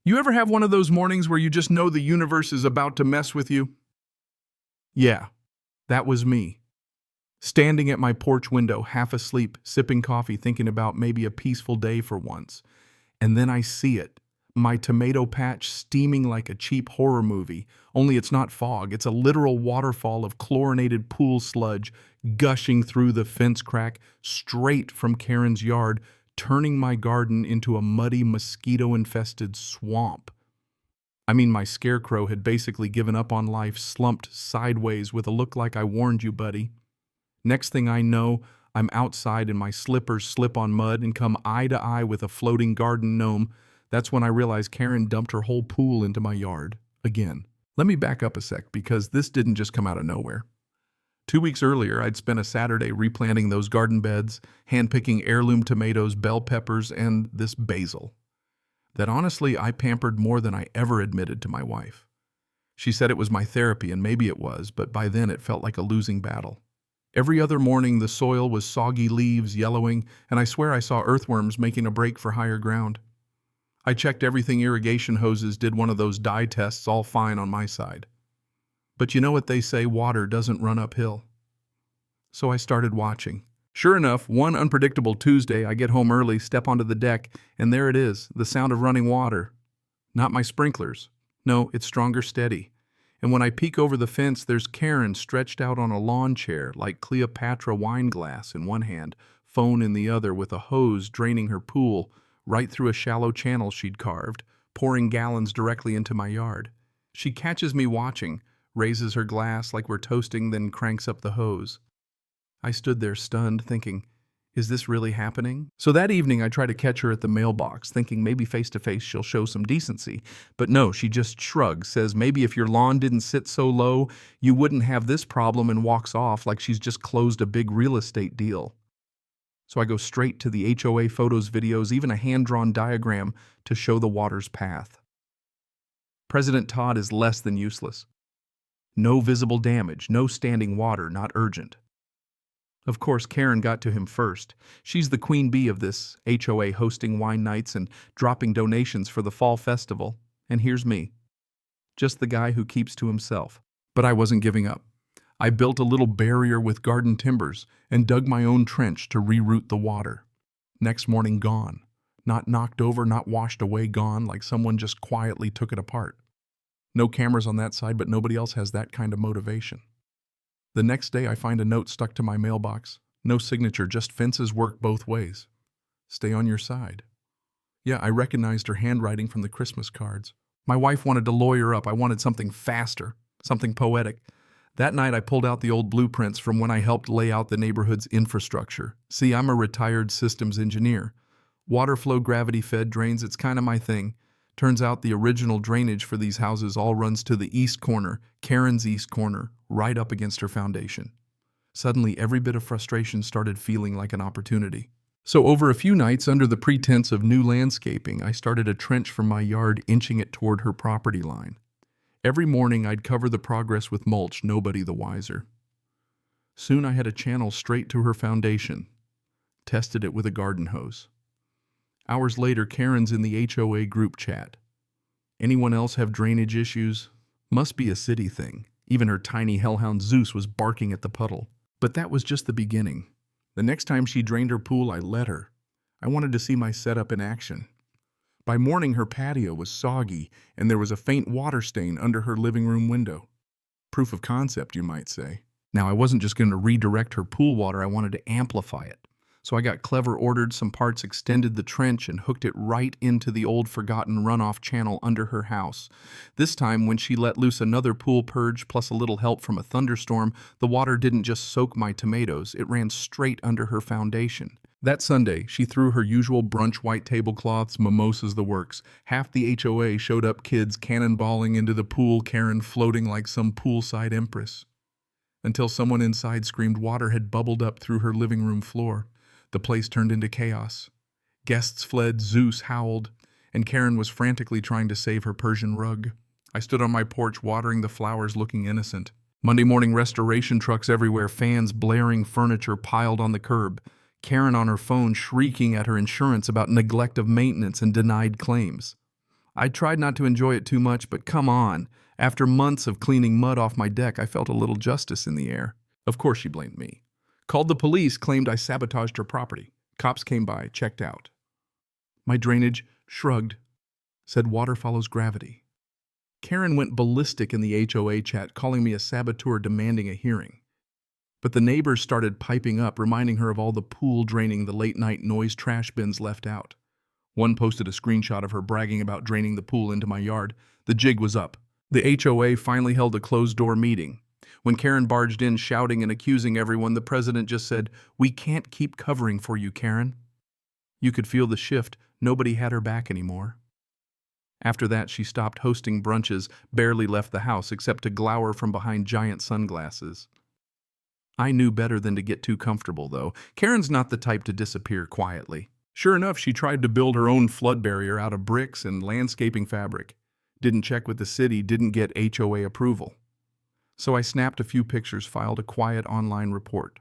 You ever have one of those mornings where you just know the universe is about to mess with you? Yeah, that was me. Standing at my porch window, half asleep, sipping coffee, thinking about maybe a peaceful day for once. And then I see it. My tomato patch steaming like a cheap horror movie, only it's not fog, it's a literal waterfall of chlorinated pool sludge gushing through the fence crack straight from Karen's yard, turning my garden into a muddy, mosquito-infested swamp. I mean, my scarecrow had basically given up on life, slumped sideways with a look like I warned you, buddy. Next thing I know, I'm outside and my slippers slip on mud and come eye to eye with a floating garden gnome. That's when I realize Karen dumped her whole pool into my yard. Again. Let me back up a sec, because this didn't just come out of nowhere. 2 weeks earlier, I'd spent a Saturday replanting those garden beds, handpicking heirloom tomatoes, bell peppers, and this basil. That honestly, I pampered more than I ever admitted to my wife. She said it was my therapy, and maybe it was, but by then it felt like a losing battle. Every other morning, the soil was soggy leaves, yellowing, and I swear I saw earthworms making a break for higher ground. I checked everything, irrigation hoses, did one of those dye tests, all fine on my side. But you know what they say, water doesn't run uphill. So I started watching. Sure enough, one unpredictable Tuesday, I get home early, step onto the deck, and there it is, the sound of running water. Not my sprinklers. No, it's stronger steady. And when I peek over the fence, there's Karen stretched out on a lawn chair, like Cleopatra wine glass in one hand, phone in the other, with a hose draining her pool right through a shallow channel she'd carved, pouring gallons directly into my yard. She catches me watching, raises her glass like we're toasting, then cranks up the hose. I stood there stunned, thinking, is this really happening? So that evening I try to catch her at the mailbox, thinking maybe face-to-face she'll show some decency. But no, she just shrugs, says maybe if your lawn didn't sit so low, you wouldn't have this problem, and walks off like she's just closed a big real estate deal. So I go straight to the HOA photos, videos, even a hand-drawn diagram to show the water's path. President Todd is less than useless. No visible damage, no standing water, not urgent. Of course, Karen got to him first. She's the queen bee of this HOA, hosting wine nights and dropping donations for the fall festival. And here's me, just the guy who keeps to himself. But I wasn't giving up. I built a little barrier with garden timbers and dug my own trench to reroute the water. Next morning, gone. Not knocked over, not washed away, gone, like someone just quietly took it apart. No cameras on that side, but nobody else has that kind of motivation. The next day, I find a note stuck to my mailbox. No signature, just fences work both ways. Stay on your side. Yeah, I recognized her handwriting from the Christmas cards. My wife wanted to lawyer up. I wanted something faster, something poetic. That night, I pulled out the old blueprints from when I helped lay out the neighborhood's infrastructure. See, I'm a retired systems engineer. Water flow, gravity-fed drains, it's kind of my thing. Turns out the original drainage for these houses all runs to the east corner, Karen's east corner, right up against her foundation. Suddenly, every bit of frustration started feeling like an opportunity. So over a few nights, under the pretense of new landscaping, I started a trench from my yard, inching it toward her property line. Every morning, I'd cover the progress with mulch, nobody the wiser. Soon I had a channel straight to her foundation. Tested it with a garden hose. Hours later, Karen's in the HOA group chat. Anyone else have drainage issues? Must be a city thing. Even her tiny hellhound Zeus was barking at the puddle. But that was just the beginning. The next time she drained her pool, I let her. I wanted to see my setup in action. By morning, her patio was soggy, and there was a faint water stain under her living room window. Proof of concept, you might say. Now, I wasn't just going to redirect her pool water, I wanted to amplify it. So I got clever, ordered some parts, extended the trench, and hooked it right into the old forgotten runoff channel under her house. This time, when she let loose another pool purge plus a little help from a thunderstorm, the water didn't just soak my tomatoes, it ran straight under her foundation. That Sunday, she threw her usual brunch, white tablecloths, mimosas, the works. Half the HOA showed up, kids cannonballing into the pool, Karen floating like some poolside empress. Until someone inside screamed water had bubbled up through her living room floor. The place turned into chaos. Guests fled, Zeus howled, and Karen was frantically trying to save her Persian rug. I stood on my porch watering the flowers, looking innocent. Monday morning, restoration trucks everywhere, fans blaring, furniture piled on the curb. Karen on her phone shrieking at her insurance about neglect of maintenance and denied claims. I tried not to enjoy it too much, but come on. After months of cleaning mud off my deck, I felt a little justice in the air. Of course she blamed me. Called the police, claimed I sabotaged her property. Cops came by, checked out. My drainage shrugged, said water follows gravity. Karen went ballistic in the HOA chat, calling me a saboteur demanding a hearing. But the neighbors started piping up, reminding her of all the pool draining the late-night noise trash bins left out. One posted a screenshot of her bragging about draining the pool into my yard. The jig was up. The HOA finally held a closed-door meeting. When Karen barged in, shouting and accusing everyone, the president just said, "We can't keep covering for you, Karen." You could feel the shift. Nobody had her back anymore. After that, she stopped hosting brunches, barely left the house except to glower from behind giant sunglasses. I knew better than to get too comfortable, though. Karen's not the type to disappear quietly. Sure enough, she tried to build her own flood barrier out of bricks and landscaping fabric. Didn't check with the city, didn't get HOA approval. So I snapped a few pictures, filed a quiet online report.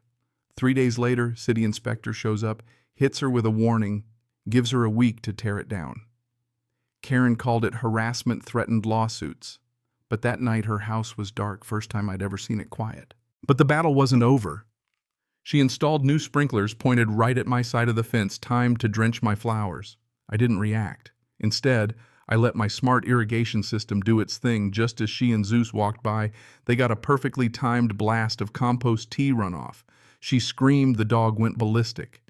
3 days later, city inspector shows up, hits her with a warning, gives her a week to tear it down. Karen called it harassment-threatened lawsuits. But that night her house was dark, first time I'd ever seen it quiet. But the battle wasn't over. She installed new sprinklers pointed right at my side of the fence, timed to drench my flowers. I didn't react. Instead, I let my smart irrigation system do its thing. Just as she and Zeus walked by, they got a perfectly timed blast of compost tea runoff. She screamed, the dog went ballistic.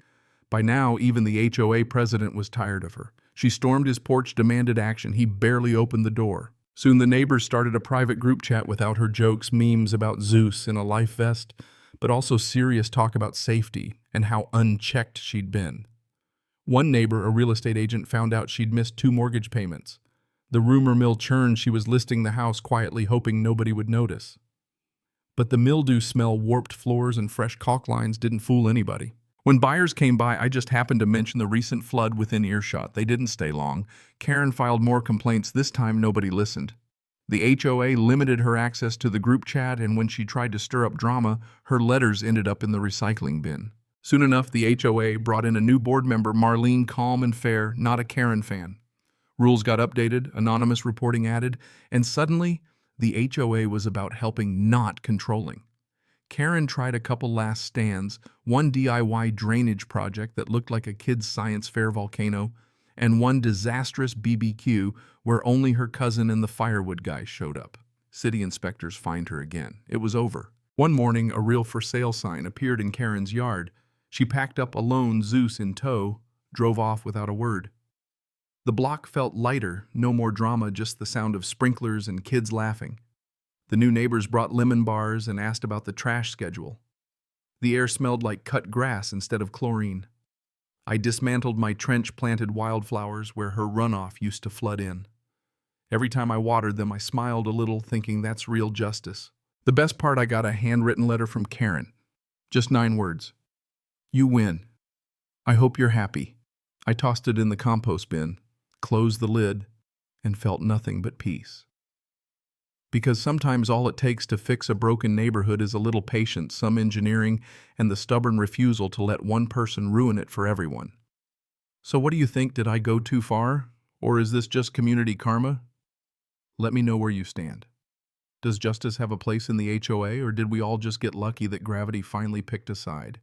By now, even the HOA president was tired of her. She stormed his porch, demanded action. He barely opened the door. Soon the neighbors started a private group chat without her jokes, memes about Zeus in a life vest, but also serious talk about safety and how unchecked she'd been. One neighbor, a real estate agent, found out she'd missed 2 mortgage payments. The rumor mill churned. She was listing the house quietly, hoping nobody would notice. But the mildew smell, warped floors, and fresh caulk lines didn't fool anybody. When buyers came by, I just happened to mention the recent flood within earshot. They didn't stay long. Karen filed more complaints. This time, nobody listened. The HOA limited her access to the group chat, and when she tried to stir up drama, her letters ended up in the recycling bin. Soon enough, the HOA brought in a new board member, Marlene, calm and fair, not a Karen fan. Rules got updated, anonymous reporting added, and suddenly, the HOA was about helping, not controlling. Karen tried a couple last stands, one DIY drainage project that looked like a kid's science fair volcano, and one disastrous BBQ where only her cousin and the firewood guy showed up. City inspectors fined her again. It was over. One morning, a real for sale sign appeared in Karen's yard. She packed up alone, Zeus in tow, drove off without a word. The block felt lighter, no more drama, just the sound of sprinklers and kids laughing. The new neighbors brought lemon bars and asked about the trash schedule. The air smelled like cut grass instead of chlorine. I dismantled my trench-planted wildflowers where her runoff used to flood in. Every time I watered them, I smiled a little, thinking that's real justice. The best part, I got a handwritten letter from Karen. Just 9 words. "You win. I hope you're happy." I tossed it in the compost bin, closed the lid, and felt nothing but peace. Because sometimes all it takes to fix a broken neighborhood is a little patience, some engineering, and the stubborn refusal to let one person ruin it for everyone. So what do you think? Did I go too far? Or is this just community karma? Let me know where you stand. Does justice have a place in the HOA, or did we all just get lucky that gravity finally picked a side?